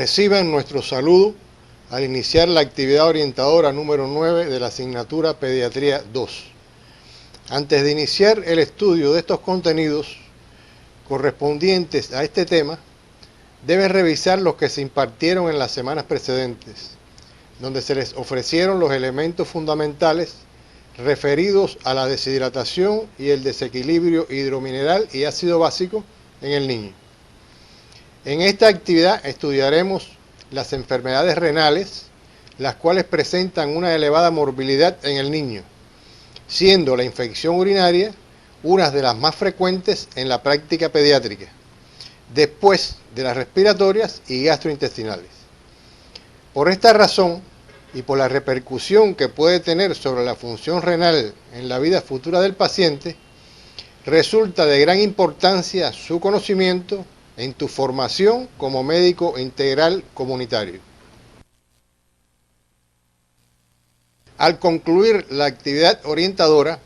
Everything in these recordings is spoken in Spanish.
Reciban nuestro saludo al iniciar la actividad orientadora número 9 de la asignatura Pediatría 2. Antes de iniciar el estudio de estos contenidos correspondientes a este tema, deben revisar los que se impartieron en las semanas precedentes, donde se les ofrecieron los elementos fundamentales referidos a la deshidratación y el desequilibrio hidromineral y ácido básico en el niño. En esta actividad estudiaremos las enfermedades renales, las cuales presentan una elevada morbilidad en el niño, siendo la infección urinaria una de las más frecuentes en la práctica pediátrica, después de las respiratorias y gastrointestinales. Por esta razón, y por la repercusión que puede tener sobre la función renal en la vida futura del paciente, resulta de gran importancia su conocimiento en tu formación como médico integral comunitario. Al concluir la actividad orientadora,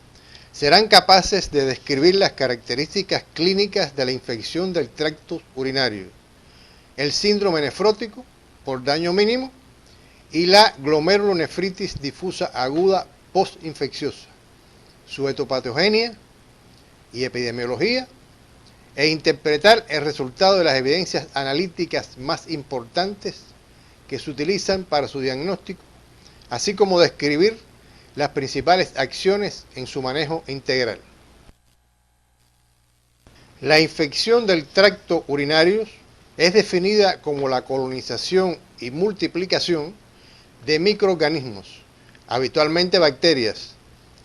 serán capaces de describir las características clínicas de la infección del tracto urinario, el síndrome nefrótico por daño mínimo y la glomerulonefritis difusa aguda postinfecciosa, su etopatogenia y epidemiología, e interpretar el resultado de las evidencias analíticas más importantes que se utilizan para su diagnóstico, así como describir las principales acciones en su manejo integral. La infección del tracto urinario es definida como la colonización y multiplicación de microorganismos, habitualmente bacterias,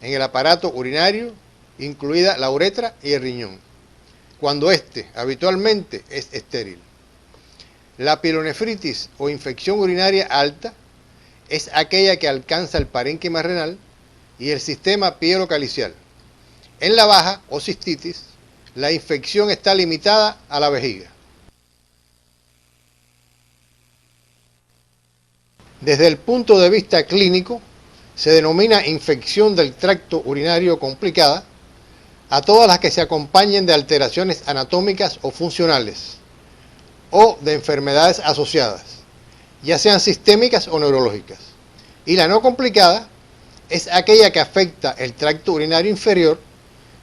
en el aparato urinario, incluida la uretra y el riñón, cuando éste habitualmente es estéril. La pielonefritis o infección urinaria alta es aquella que alcanza el parénquima renal y el sistema pielocalicial. En la baja o cistitis, la infección está limitada a la vejiga. Desde el punto de vista clínico, se denomina infección del tracto urinario complicada a todas las que se acompañen de alteraciones anatómicas o funcionales o de enfermedades asociadas, ya sean sistémicas o neurológicas. Y la no complicada es aquella que afecta el tracto urinario inferior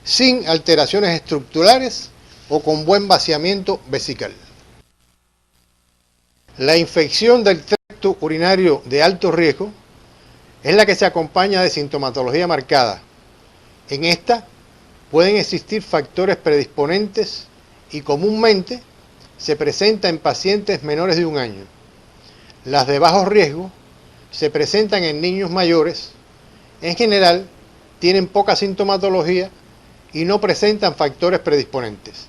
sin alteraciones estructurales o con buen vaciamiento vesical. La infección del tracto urinario de alto riesgo es la que se acompaña de sintomatología marcada. En esta pueden existir factores predisponentes y comúnmente se presenta en pacientes menores de 1 año. Las de bajo riesgo se presentan en niños mayores. En general, tienen poca sintomatología y no presentan factores predisponentes.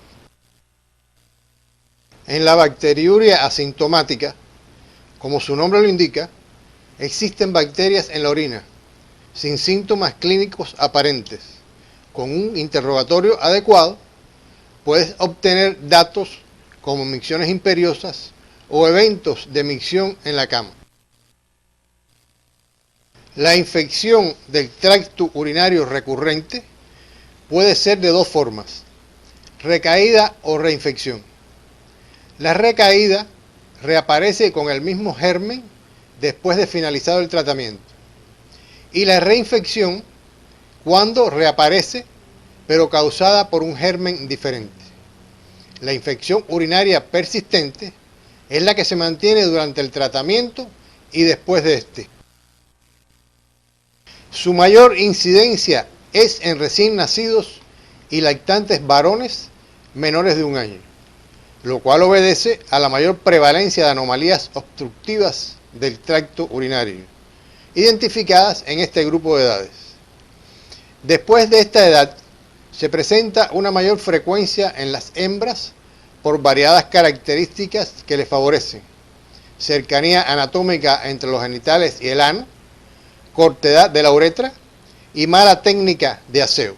En la bacteriuria asintomática, como su nombre lo indica, existen bacterias en la orina, sin síntomas clínicos aparentes. Con un interrogatorio adecuado, puedes obtener datos como micciones imperiosas o eventos de micción en la cama. La infección del tracto urinario recurrente puede ser de 2 formas: recaída o reinfección. La recaída reaparece con el mismo germen después de finalizado el tratamiento, y la reinfección cuando reaparece pero causada por un germen diferente. La infección urinaria persistente es la que se mantiene durante el tratamiento y después de este. Su mayor incidencia es en recién nacidos y lactantes varones menores de 1 año, lo cual obedece a la mayor prevalencia de anomalías obstructivas del tracto urinario, identificadas en este grupo de edades. Después de esta edad, se presenta una mayor frecuencia en las hembras por variadas características que les favorecen: cercanía anatómica entre los genitales y el ano, cortedad de la uretra y mala técnica de aseo.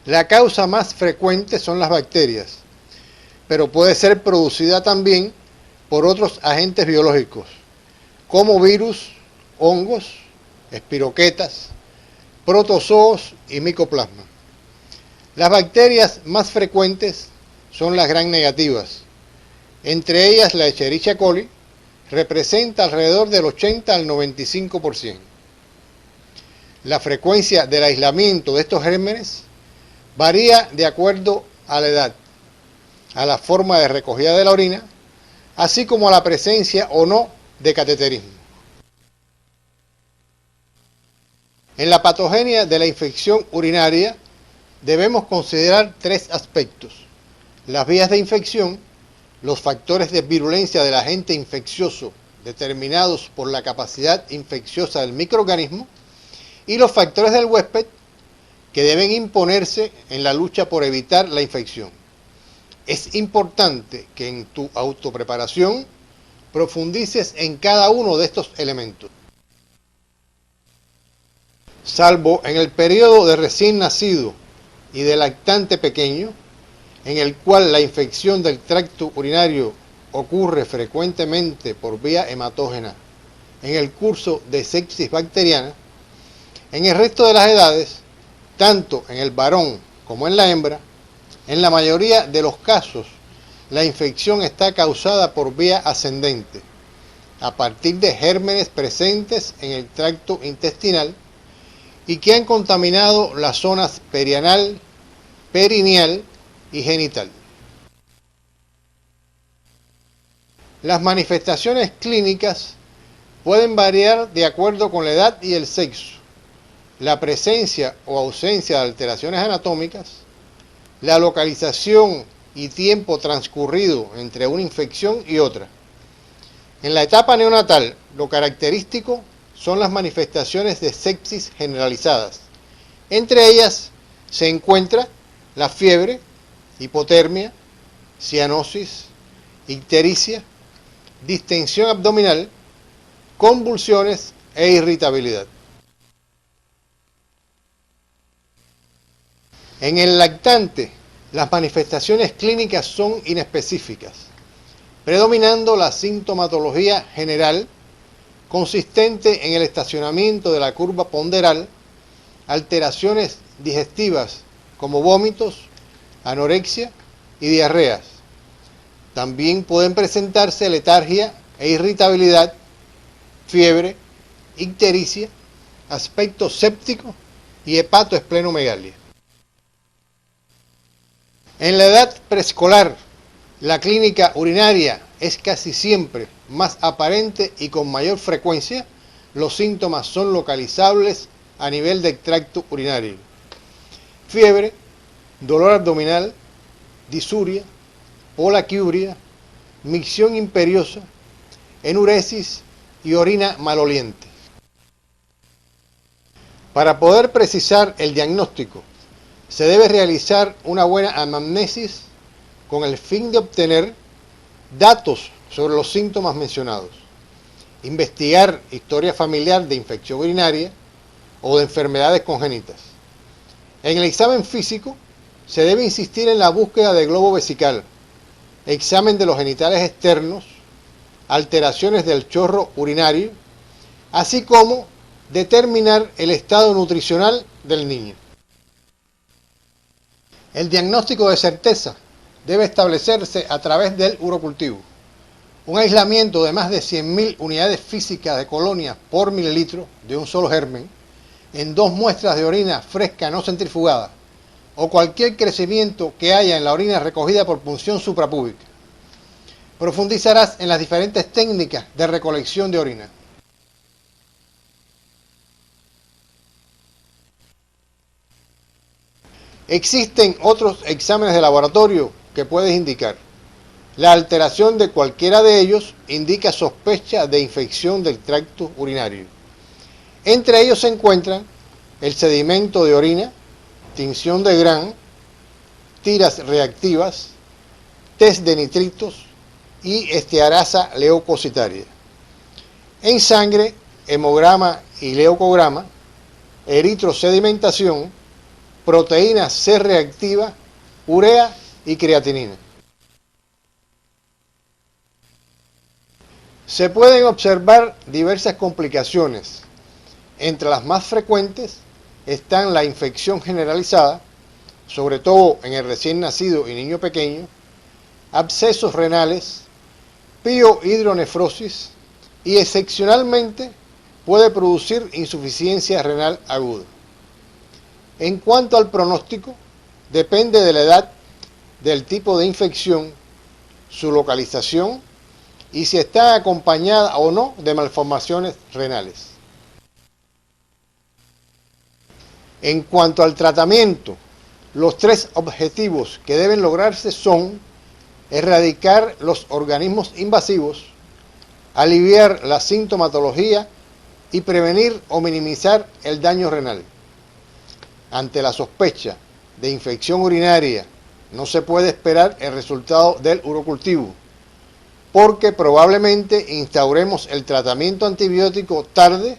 La causa más frecuente son las bacterias, pero puede ser producida también por otros agentes biológicos, como virus, hongos, espiroquetas, protozoos y micoplasma. Las bacterias más frecuentes son las gram negativas, entre ellas la Escherichia coli, representa alrededor del 80 al 95%. La frecuencia del aislamiento de estos gérmenes varía de acuerdo a la edad, a la forma de recogida de la orina, así como a la presencia o no de cateterismo. En la patogenia de la infección urinaria debemos considerar tres aspectos: las vías de infección, los factores de virulencia del agente infeccioso determinados por la capacidad infecciosa del microorganismo y los factores del huésped que deben imponerse en la lucha por evitar la infección. Es importante que en tu autopreparación profundices en cada uno de estos elementos. Salvo en el periodo de recién nacido y de lactante pequeño, en el cual la infección del tracto urinario ocurre frecuentemente por vía hematógena en el curso de sepsis bacteriana, en el resto de las edades, tanto en el varón como en la hembra, en la mayoría de los casos, la infección está causada por vía ascendente, a partir de gérmenes presentes en el tracto intestinal y que han contaminado las zonas perianal, perineal y genital. Las manifestaciones clínicas pueden variar de acuerdo con la edad y el sexo, la presencia o ausencia de alteraciones anatómicas, la localización y tiempo transcurrido entre una infección y otra. En la etapa neonatal, lo característico son las manifestaciones de sepsis generalizadas. Entre ellas se encuentra la fiebre, hipotermia, cianosis, ictericia, distensión abdominal, convulsiones e irritabilidad. En el lactante, las manifestaciones clínicas son inespecíficas, predominando la sintomatología general consistente en el estacionamiento de la curva ponderal, alteraciones digestivas como vómitos, anorexia y diarreas. También pueden presentarse letargia e irritabilidad, fiebre, ictericia, aspecto séptico y hepatoesplenomegalia. En la edad preescolar, la clínica urinaria es casi siempre más aparente y con mayor frecuencia. Los síntomas son localizables a nivel del tracto urinario: fiebre, dolor abdominal, disuria, polaquiuria, micción imperiosa, enuresis y orina maloliente. Para poder precisar el diagnóstico, se debe realizar una buena anamnesis con el fin de obtener datos sobre los síntomas mencionados, investigar historia familiar de infección urinaria o de enfermedades congénitas. En el examen físico se debe insistir en la búsqueda de globo vesical, examen de los genitales externos, alteraciones del chorro urinario, así como determinar el estado nutricional del niño. El diagnóstico de certeza debe establecerse a través del urocultivo. Un aislamiento de más de 100.000 unidades físicas de colonias por mililitro de un solo germen en 2 muestras de orina fresca no centrifugada o cualquier crecimiento que haya en la orina recogida por punción suprapúbica. Profundizarás en las diferentes técnicas de recolección de orina. Existen otros exámenes de laboratorio que puedes indicar. La alteración de cualquiera de ellos indica sospecha de infección del tracto urinario. Entre ellos se encuentran el sedimento de orina, tinción de Gram, tiras reactivas, test de nitritos y estearasa leucocitaria. En sangre, hemograma y leucograma, eritrosedimentación, proteína C reactiva, urea y creatinina. Se pueden observar diversas complicaciones. Entre las más frecuentes están la infección generalizada, sobre todo en el recién nacido y niño pequeño, abscesos renales, piohidronefrosis y excepcionalmente puede producir insuficiencia renal aguda. En cuanto al pronóstico, depende de la edad, del tipo de infección, su localización y si está acompañada o no de malformaciones renales. En cuanto al tratamiento, los 3 objetivos que deben lograrse son erradicar los organismos invasivos, aliviar la sintomatología y prevenir o minimizar el daño renal. Ante la sospecha de infección urinaria, no se puede esperar el resultado del urocultivo, porque probablemente instauremos el tratamiento antibiótico tarde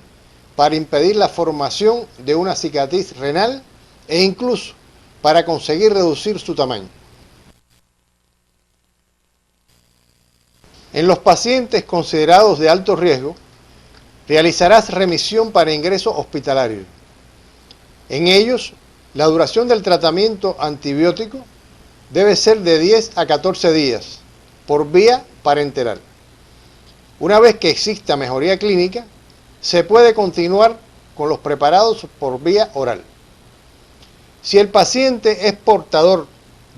para impedir la formación de una cicatriz renal e incluso para conseguir reducir su tamaño. En los pacientes considerados de alto riesgo, realizarás remisión para ingreso hospitalario. En ellos, la duración del tratamiento antibiótico debe ser de 10 a 14 días por vía parenteral. Una vez que exista mejoría clínica, se puede continuar con los preparados por vía oral. Si el paciente es portador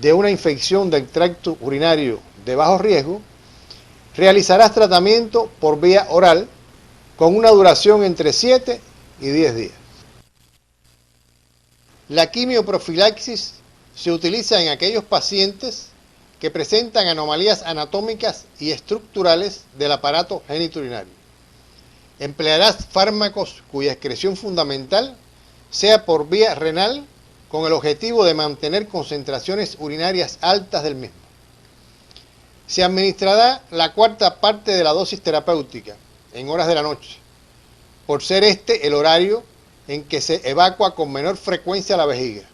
de una infección del tracto urinario de bajo riesgo, realizarás tratamiento por vía oral con una duración entre 7 y 10 días. La quimioprofilaxis se utiliza en aquellos pacientes que presentan anomalías anatómicas y estructurales del aparato genitourinario. Emplearás fármacos cuya excreción fundamental sea por vía renal con el objetivo de mantener concentraciones urinarias altas del mismo. Se administrará la 1/4 parte de la dosis terapéutica en horas de la noche, por ser este el horario en que se evacua con menor frecuencia la vejiga.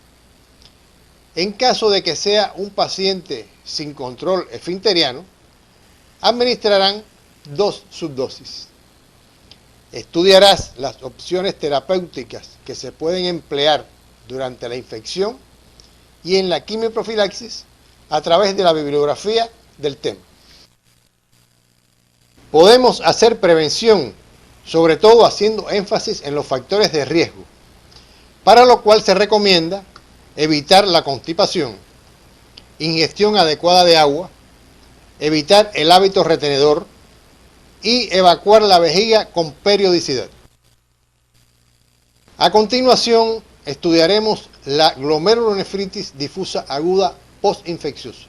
En caso de que sea un paciente sin control esfinteriano, administrarán 2 subdosis. Estudiarás las opciones terapéuticas que se pueden emplear durante la infección y en la quimioprofilaxis a través de la bibliografía del tema. Podemos hacer prevención, sobre todo haciendo énfasis en los factores de riesgo, para lo cual se recomienda evitar la constipación, ingestión adecuada de agua, evitar el hábito retenedor y evacuar la vejiga con periodicidad. A continuación, estudiaremos la glomerulonefritis difusa aguda postinfecciosa,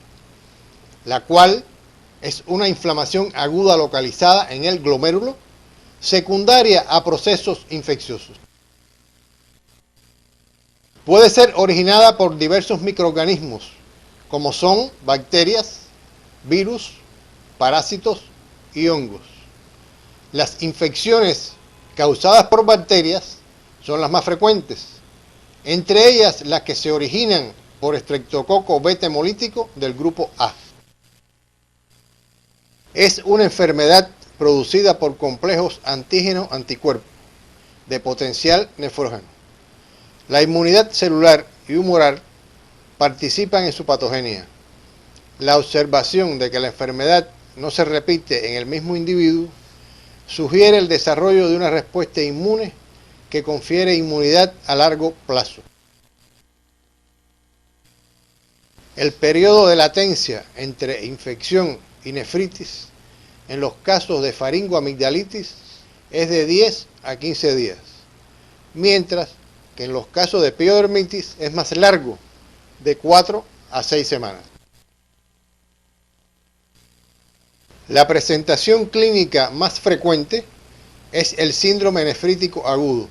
la cual es una inflamación aguda localizada en el glomérulo, secundaria a procesos infecciosos. Puede ser originada por diversos microorganismos, como son bacterias, virus, parásitos y hongos. Las infecciones causadas por bacterias son las más frecuentes, entre ellas las que se originan por estreptococo beta hemolítico del grupo A. Es una enfermedad producida por complejos antígeno-anticuerpo de potencial nefrógeno. La inmunidad celular y humoral participan en su patogenia. La observación de que la enfermedad no se repite en el mismo individuo sugiere el desarrollo de una respuesta inmune que confiere inmunidad a largo plazo. El periodo de latencia entre infección y nefritis en los casos de faringoamigdalitis es de 10 a 15 días, mientras que en los casos de piodermitis es más largo, de 4 a 6 semanas. La presentación clínica más frecuente es el síndrome nefrítico agudo,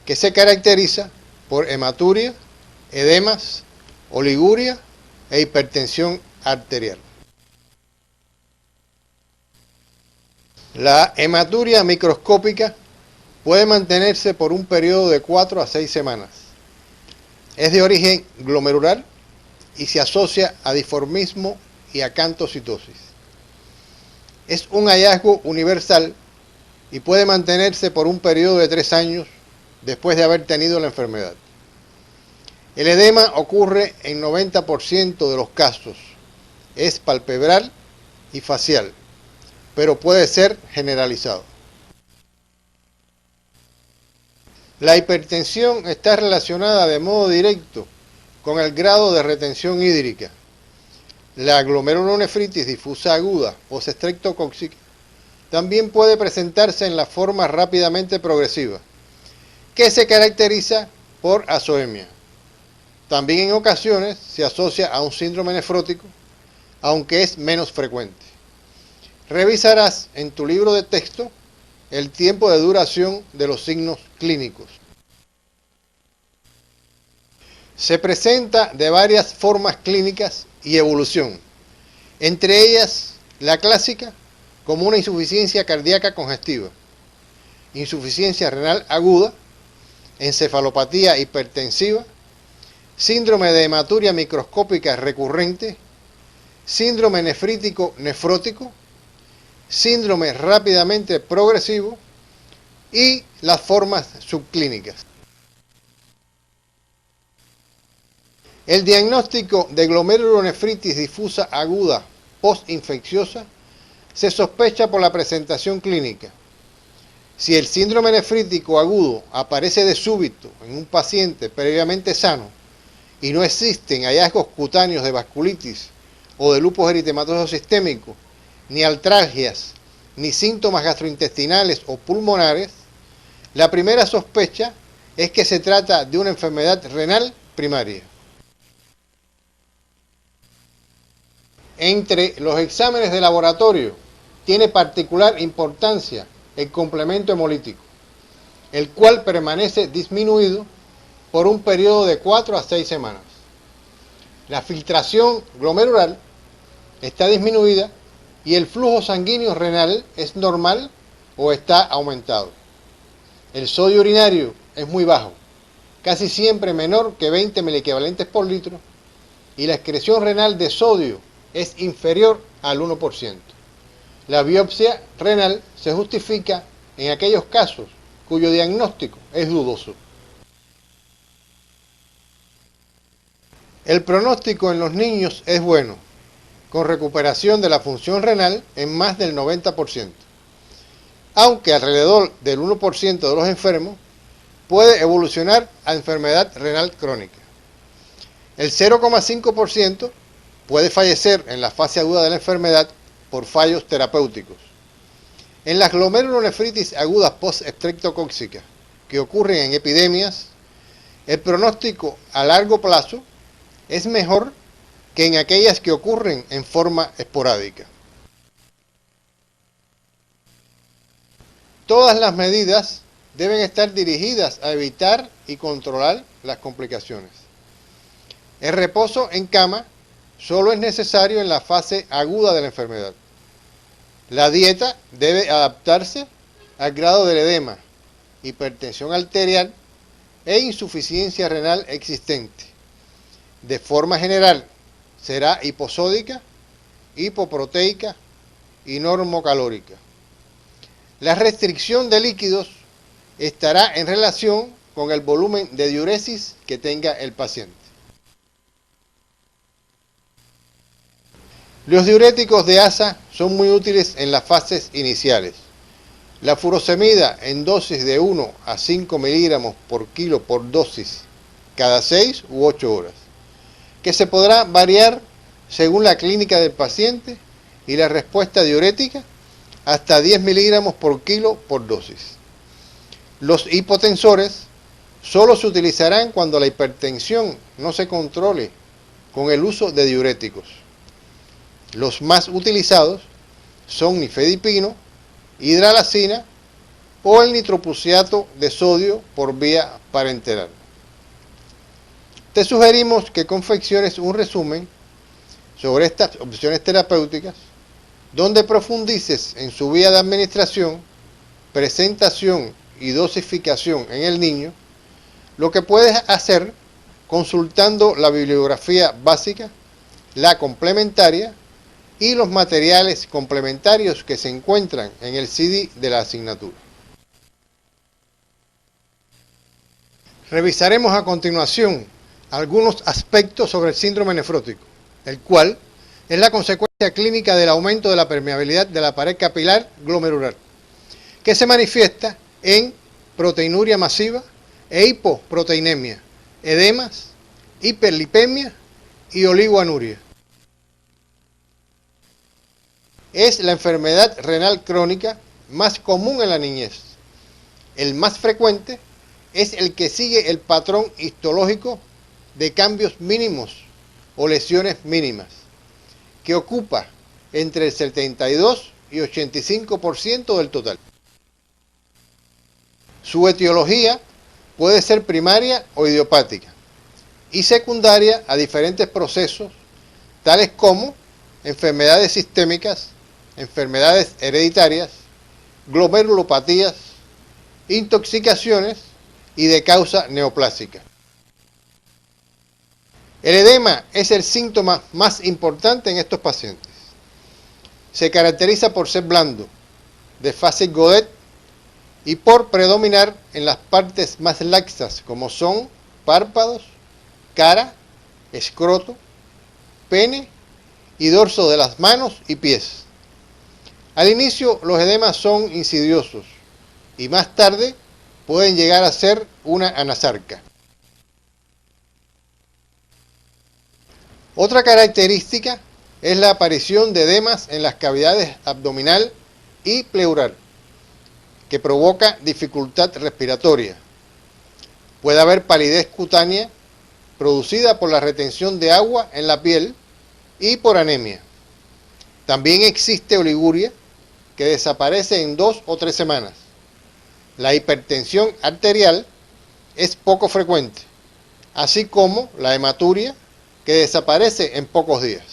que se caracteriza por hematuria, edemas, oliguria e hipertensión arterial. La hematuria microscópica puede mantenerse por un periodo de 4 a 6 semanas. Es de origen glomerular y se asocia a dimorfismo y acantocitosis. Es un hallazgo universal y puede mantenerse por un periodo de 3 años después de haber tenido la enfermedad. El edema ocurre en 90% de los casos. Es palpebral y facial pero puede ser generalizado. La hipertensión está relacionada de modo directo con el grado de retención hídrica. La glomerulonefritis difusa aguda o estreptocóxica también puede presentarse en la forma rápidamente progresiva, que se caracteriza por azoemia. También en ocasiones se asocia a un síndrome nefrótico, aunque es menos frecuente. Revisarás en tu libro de texto el tiempo de duración de los signos clínicos. Se presenta de varias formas clínicas y evolución, entre ellas la clásica como una insuficiencia cardíaca congestiva, insuficiencia renal aguda, encefalopatía hipertensiva, síndrome de hematuria microscópica recurrente, síndrome nefrítico nefrótico, síndrome rápidamente progresivo y las formas subclínicas. El diagnóstico de glomerulonefritis difusa aguda postinfecciosa se sospecha por la presentación clínica. Si el síndrome nefrítico agudo aparece de súbito en un paciente previamente sano y no existen hallazgos cutáneos de vasculitis o de lupus eritematoso sistémico, ni artralgias, ni síntomas gastrointestinales o pulmonares, la primera sospecha es que se trata de una enfermedad renal primaria. Entre los exámenes de laboratorio tiene particular importancia el complemento hemolítico, el cual permanece disminuido por un periodo de 4 a 6 semanas. La filtración glomerular está disminuida y el flujo sanguíneo renal es normal o está aumentado. El sodio urinario es muy bajo, casi siempre menor que 20 miliequivalentes por litro, y la excreción renal de sodio es inferior al 1%. La biopsia renal se justifica en aquellos casos cuyo diagnóstico es dudoso. El pronóstico en los niños es bueno, con recuperación de la función renal en más del 90%, aunque alrededor del 1% de los enfermos puede evolucionar a enfermedad renal crónica. El 0,5% puede fallecer en la fase aguda de la enfermedad por fallos terapéuticos. En las glomerulonefritis agudas post-estreptocóxicas que ocurren en epidemias, el pronóstico a largo plazo es mejor que en aquellas que ocurren en forma esporádica. Todas las medidas deben estar dirigidas a evitar y controlar las complicaciones. El reposo en cama solo es necesario en la fase aguda de la enfermedad. La dieta debe adaptarse al grado del edema, hipertensión arterial e insuficiencia renal existente. De forma general, será hiposódica, hipoproteica y normocalórica. La restricción de líquidos estará en relación con el volumen de diuresis que tenga el paciente. Los diuréticos de asa son muy útiles en las fases iniciales. La furosemida en dosis de 1 a 5 miligramos por kilo por dosis cada 6 u 8 horas, que se podrá variar según la clínica del paciente y la respuesta diurética hasta 10 miligramos por kilo por dosis. Los hipotensores solo se utilizarán cuando la hipertensión no se controle con el uso de diuréticos. Los más utilizados son nifedipino, hidralazina o el nitroprusiato de sodio por vía parenteral. Te sugerimos que confecciones un resumen sobre estas opciones terapéuticas, donde profundices en su vía de administración, presentación y dosificación en el niño, lo que puedes hacer consultando la bibliografía básica, la complementaria y los materiales complementarios que se encuentran en el CD de la asignatura. Revisaremos a continuación algunos aspectos sobre el síndrome nefrótico, el cual es la consecuencia característica clínica del aumento de la permeabilidad de la pared capilar glomerular, que se manifiesta en proteinuria masiva e hipoproteinemia, edemas, hiperlipemia y oligoanuria. Es la enfermedad renal crónica más común en la niñez. El más frecuente es el que sigue el patrón histológico de cambios mínimos o lesiones mínimas, que ocupa entre el 72 y 85% del total. Su etiología puede ser primaria o idiopática y secundaria a diferentes procesos, tales como enfermedades sistémicas, enfermedades hereditarias, glomerulopatías, intoxicaciones y de causa neoplásica. El edema es el síntoma más importante en estos pacientes. Se caracteriza por ser blando, de fácil godet y por predominar en las partes más laxas como son párpados, cara, escroto, pene y dorso de las manos y pies. Al inicio los edemas son insidiosos y más tarde pueden llegar a ser una anasarca. Otra característica es la aparición de edemas en las cavidades abdominal y pleural, que provoca dificultad respiratoria. Puede haber palidez cutánea producida por la retención de agua en la piel y por anemia. También existe oliguria, que desaparece en 2 o 3 semanas. La hipertensión arterial es poco frecuente, así como la hematuria, que desaparece en pocos días.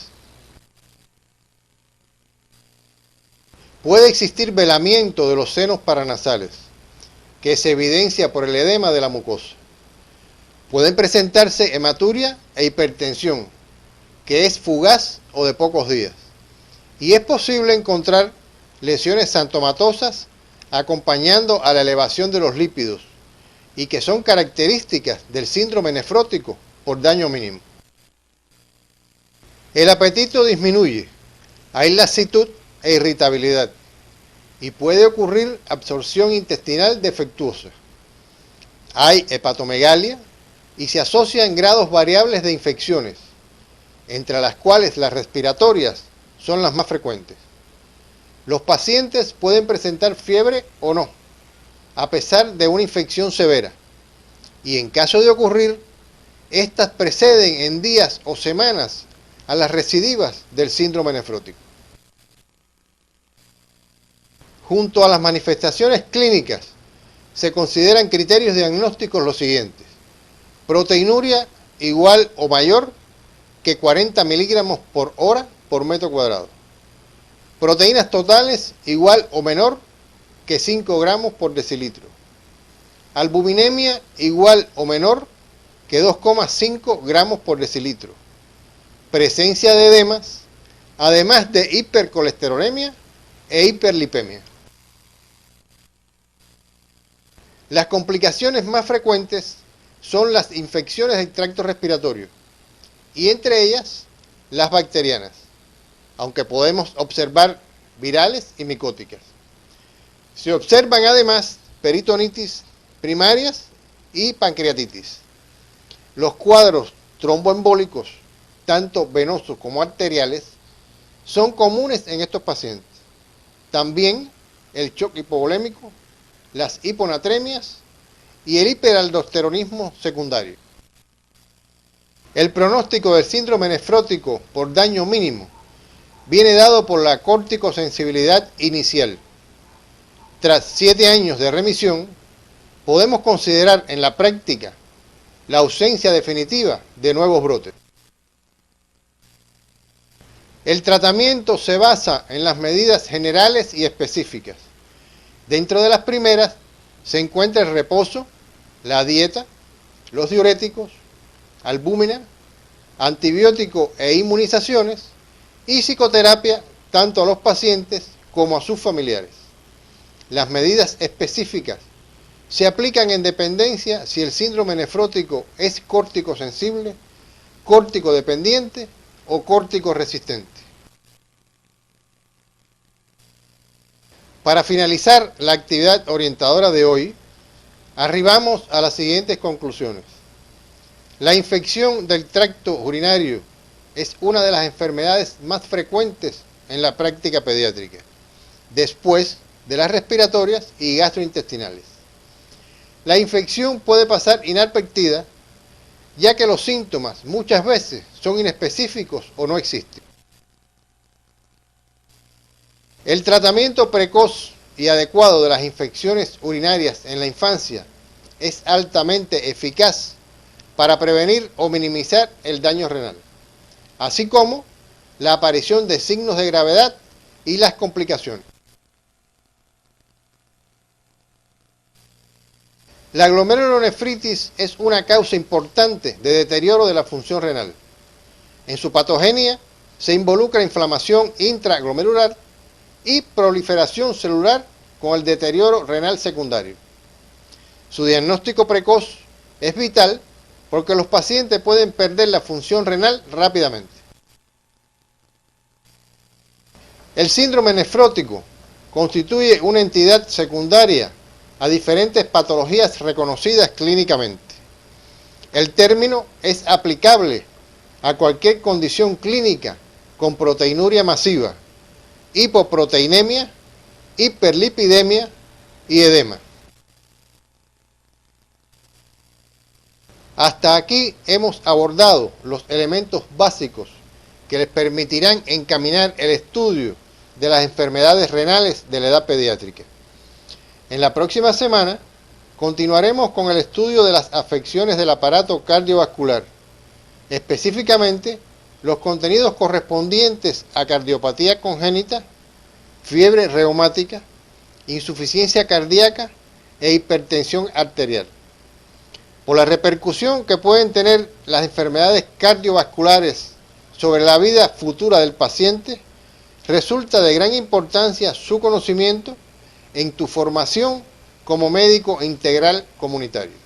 Puede existir velamiento de los senos paranasales, que se evidencia por el edema de la mucosa. Pueden presentarse hematuria e hipertensión, que es fugaz o de pocos días. Y es posible encontrar lesiones santomatosas acompañando a la elevación de los lípidos y que son características del síndrome nefrótico por daño mínimo. El apetito disminuye, hay lasitud e irritabilidad y puede ocurrir absorción intestinal defectuosa. Hay hepatomegalia y se asocia en grados variables de infecciones, entre las cuales las respiratorias son las más frecuentes. Los pacientes pueden presentar fiebre o no, a pesar de una infección severa, y en caso de ocurrir, estas preceden en días o semanas a las recidivas del síndrome nefrótico. Junto a las manifestaciones clínicas, se consideran criterios diagnósticos los siguientes: proteinuria igual o mayor que 40 miligramos por hora por metro cuadrado. Proteínas totales igual o menor que 5 gramos por decilitro. Albuminemia igual o menor que 2,5 gramos por decilitro. Presencia de edemas, además de hipercolesterolemia e hiperlipemia. Las complicaciones más frecuentes son las infecciones del tracto respiratorio y entre ellas las bacterianas, aunque podemos observar virales y micóticas. Se observan además peritonitis primarias y pancreatitis. Los cuadros tromboembólicos, tanto venosos como arteriales, son comunes en estos pacientes. También el shock hipovolémico, las hiponatremias y el hiperaldosteronismo secundario. El pronóstico del síndrome nefrótico por daño mínimo viene dado por la corticosensibilidad inicial. Tras 7 años de remisión, podemos considerar en la práctica la ausencia definitiva de nuevos brotes. El tratamiento se basa en las medidas generales y específicas. Dentro de las primeras se encuentra el reposo, la dieta, los diuréticos, albúmina, antibiótico e inmunizaciones y psicoterapia tanto a los pacientes como a sus familiares. Las medidas específicas se aplican en dependencia si el síndrome nefrótico es córtico sensible, córtico dependiente o córtico resistente. Para finalizar la actividad orientadora de hoy, arribamos a las siguientes conclusiones. La infección del tracto urinario es una de las enfermedades más frecuentes en la práctica pediátrica, después de las respiratorias y gastrointestinales. La infección puede pasar inadvertida, ya que los síntomas muchas veces son inespecíficos o no existen. El tratamiento precoz y adecuado de las infecciones urinarias en la infancia es altamente eficaz para prevenir o minimizar el daño renal, así como la aparición de signos de gravedad y las complicaciones. La glomerulonefritis es una causa importante de deterioro de la función renal. En su patogenia se involucra inflamación intraglomerular y proliferación celular con el deterioro renal secundario. Su diagnóstico precoz es vital porque los pacientes pueden perder la función renal rápidamente. El síndrome nefrótico constituye una entidad secundaria a diferentes patologías reconocidas clínicamente. El término es aplicable a cualquier condición clínica con proteinuria masiva, hipoproteinemia, hiperlipidemia y edema. Hasta aquí hemos abordado los elementos básicos que les permitirán encaminar el estudio de las enfermedades renales de la edad pediátrica. En la próxima semana continuaremos con el estudio de las afecciones del aparato cardiovascular, específicamente los contenidos correspondientes a cardiopatía congénita, fiebre reumática, insuficiencia cardíaca e hipertensión arterial. Por la repercusión que pueden tener las enfermedades cardiovasculares sobre la vida futura del paciente, resulta de gran importancia su conocimiento en tu formación como médico integral comunitario.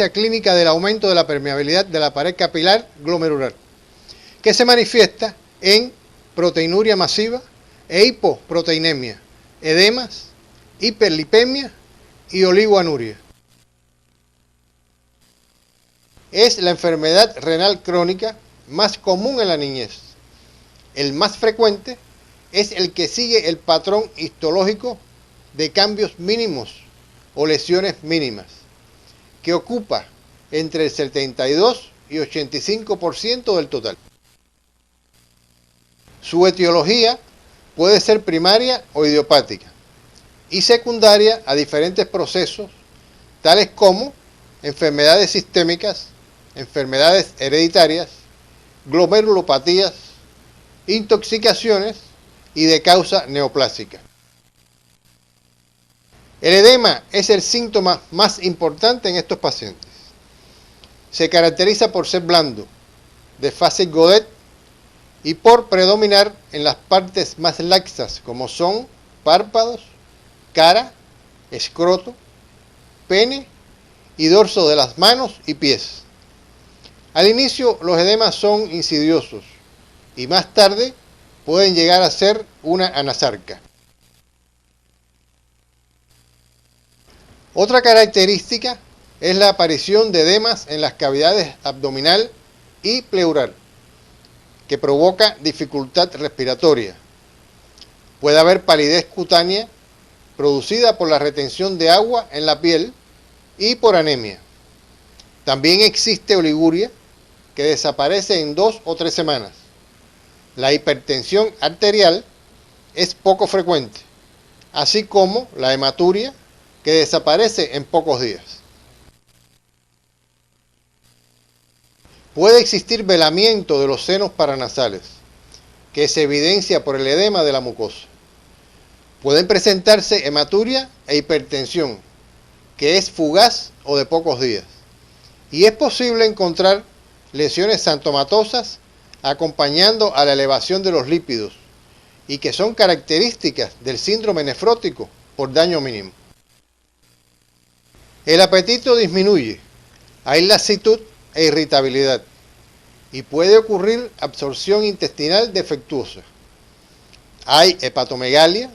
clínica del aumento de la permeabilidad de la pared capilar glomerular, que se manifiesta en proteinuria masiva e hipoproteinemia, edemas, hiperlipemia y oligoanuria. Es la enfermedad renal crónica más común en la niñez. El más frecuente es el que sigue el patrón histológico de cambios mínimos o lesiones mínimas, que ocupa entre el 72 y 85% del total. Su etiología puede ser primaria o idiopática y secundaria a diferentes procesos, tales como enfermedades sistémicas, enfermedades hereditarias, glomerulopatías, intoxicaciones y de causa neoplásica. El edema es el síntoma más importante en estos pacientes. Se caracteriza por ser blando, de fase Godet y por predominar en las partes más laxas como son párpados, cara, escroto, pene y dorso de las manos y pies. Al inicio los edemas son insidiosos y más tarde pueden llegar a ser una anasarca. Otra característica es la aparición de edemas en las cavidades abdominal y pleural, que provoca dificultad respiratoria. Puede haber palidez cutánea producida por la retención de agua en la piel y por anemia. También existe oliguria, que desaparece en 2 o 3 semanas. La hipertensión arterial es poco frecuente, así como la hematuria, que desaparece en pocos días. Puede existir velamiento de los senos paranasales, que se evidencia por el edema de la mucosa. Pueden presentarse hematuria e hipertensión, que es fugaz o de pocos días. Y es posible encontrar lesiones xantomatosas acompañando a la elevación de los lípidos y que son características del síndrome nefrótico por daño mínimo. El apetito disminuye, hay lasitud e irritabilidad y puede ocurrir absorción intestinal defectuosa. Hay hepatomegalia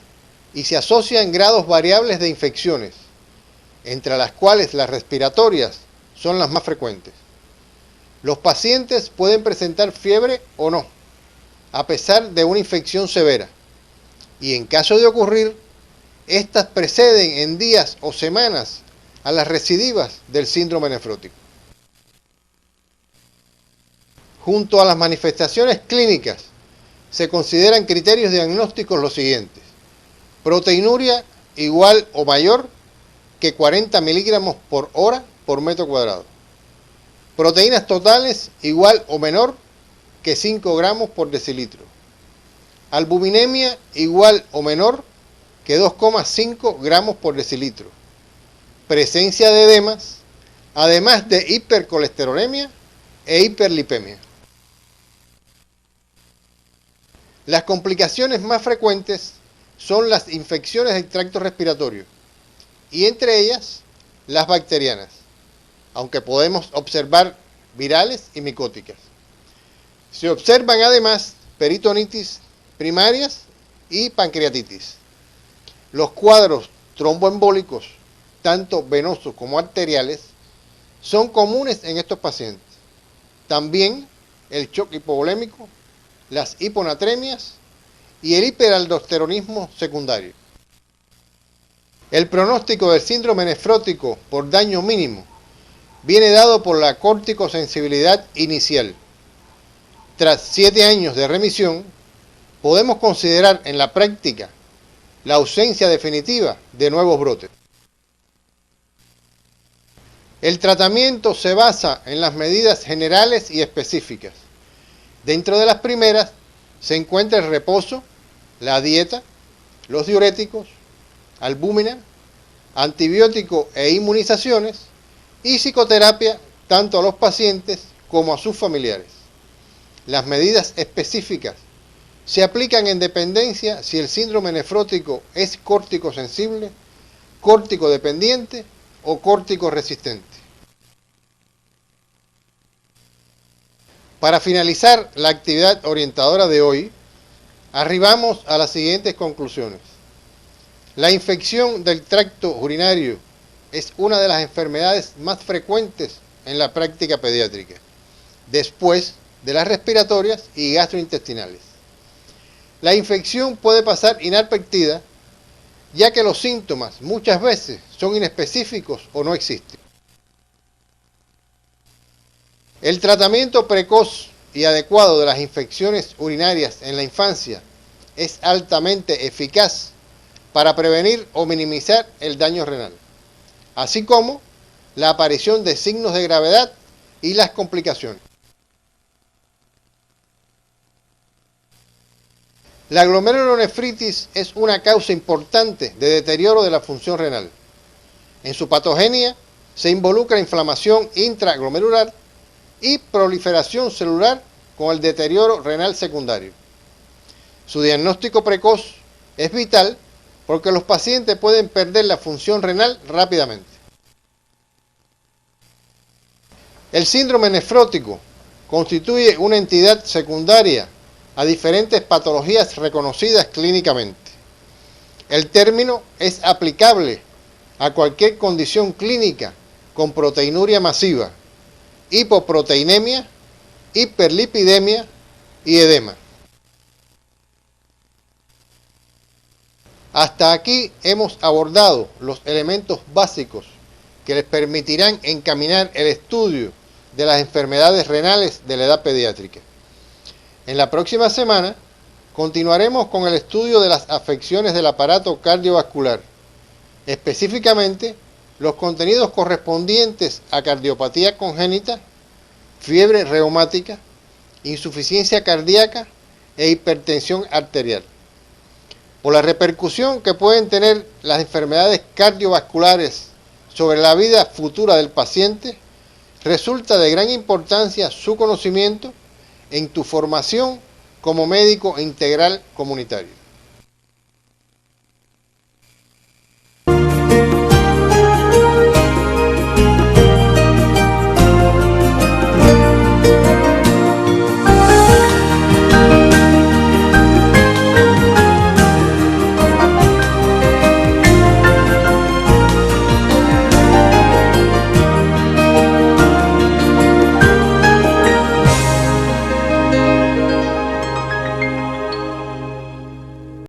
y se asocian grados variables de infecciones, entre las cuales las respiratorias son las más frecuentes. Los pacientes pueden presentar fiebre o no, a pesar de una infección severa, y en caso de ocurrir, estas preceden en días o semanas a las recidivas del síndrome nefrótico. Junto a las manifestaciones clínicas, se consideran criterios diagnósticos los siguientes: proteinuria igual o mayor que 40 miligramos por hora por metro cuadrado. Proteínas totales igual o menor que 5 gramos por decilitro. Albuminemia igual o menor que 2,5 gramos por decilitro. Presencia de edemas, además de hipercolesterolemia e hiperlipemia. Las complicaciones más frecuentes son las infecciones del tracto respiratorio y entre ellas las bacterianas, aunque podemos observar virales y micóticas. Se observan además peritonitis primarias y pancreatitis. Los cuadros tromboembólicos, tanto venosos como arteriales, son comunes en estos pacientes. También el shock hipovolémico, las hiponatremias y el hiperaldosteronismo secundario. El pronóstico del síndrome nefrótico por daño mínimo viene dado por la corticosensibilidad inicial. Tras 7 años de remisión, podemos considerar en la práctica la ausencia definitiva de nuevos brotes. El tratamiento se basa en las medidas generales y específicas. Dentro de las primeras se encuentra el reposo, la dieta, los diuréticos, albúmina, antibiótico e inmunizaciones y psicoterapia tanto a los pacientes como a sus familiares. Las medidas específicas se aplican en dependencia si el síndrome nefrótico es córtico sensible, córtico dependiente o córtico resistente. Para finalizar la actividad orientadora de hoy, arribamos a las siguientes conclusiones. La infección del tracto urinario es una de las enfermedades más frecuentes en la práctica pediátrica, después de las respiratorias y gastrointestinales. La infección puede pasar inadvertida, ya que los síntomas muchas veces son inespecíficos o no existen. El tratamiento precoz y adecuado de las infecciones urinarias en la infancia es altamente eficaz para prevenir o minimizar el daño renal, así como la aparición de signos de gravedad y las complicaciones. La glomerulonefritis es una causa importante de deterioro de la función renal. En su patogenia se involucra inflamación intraglomerular y proliferación celular con el deterioro renal secundario. Su diagnóstico precoz es vital porque los pacientes pueden perder la función renal rápidamente. El síndrome nefrótico constituye una entidad secundaria a diferentes patologías reconocidas clínicamente. El término es aplicable a cualquier condición clínica con proteinuria masiva, hipoproteinemia, hiperlipidemia y edema. Hasta aquí hemos abordado los elementos básicos que les permitirán encaminar el estudio de las enfermedades renales de la edad pediátrica. En la próxima semana continuaremos con el estudio de las afecciones del aparato cardiovascular, específicamente los contenidos correspondientes a cardiopatía congénita, fiebre reumática, insuficiencia cardíaca e hipertensión arterial. Por la repercusión que pueden tener las enfermedades cardiovasculares sobre la vida futura del paciente, resulta de gran importancia su conocimiento en tu formación como médico integral comunitario.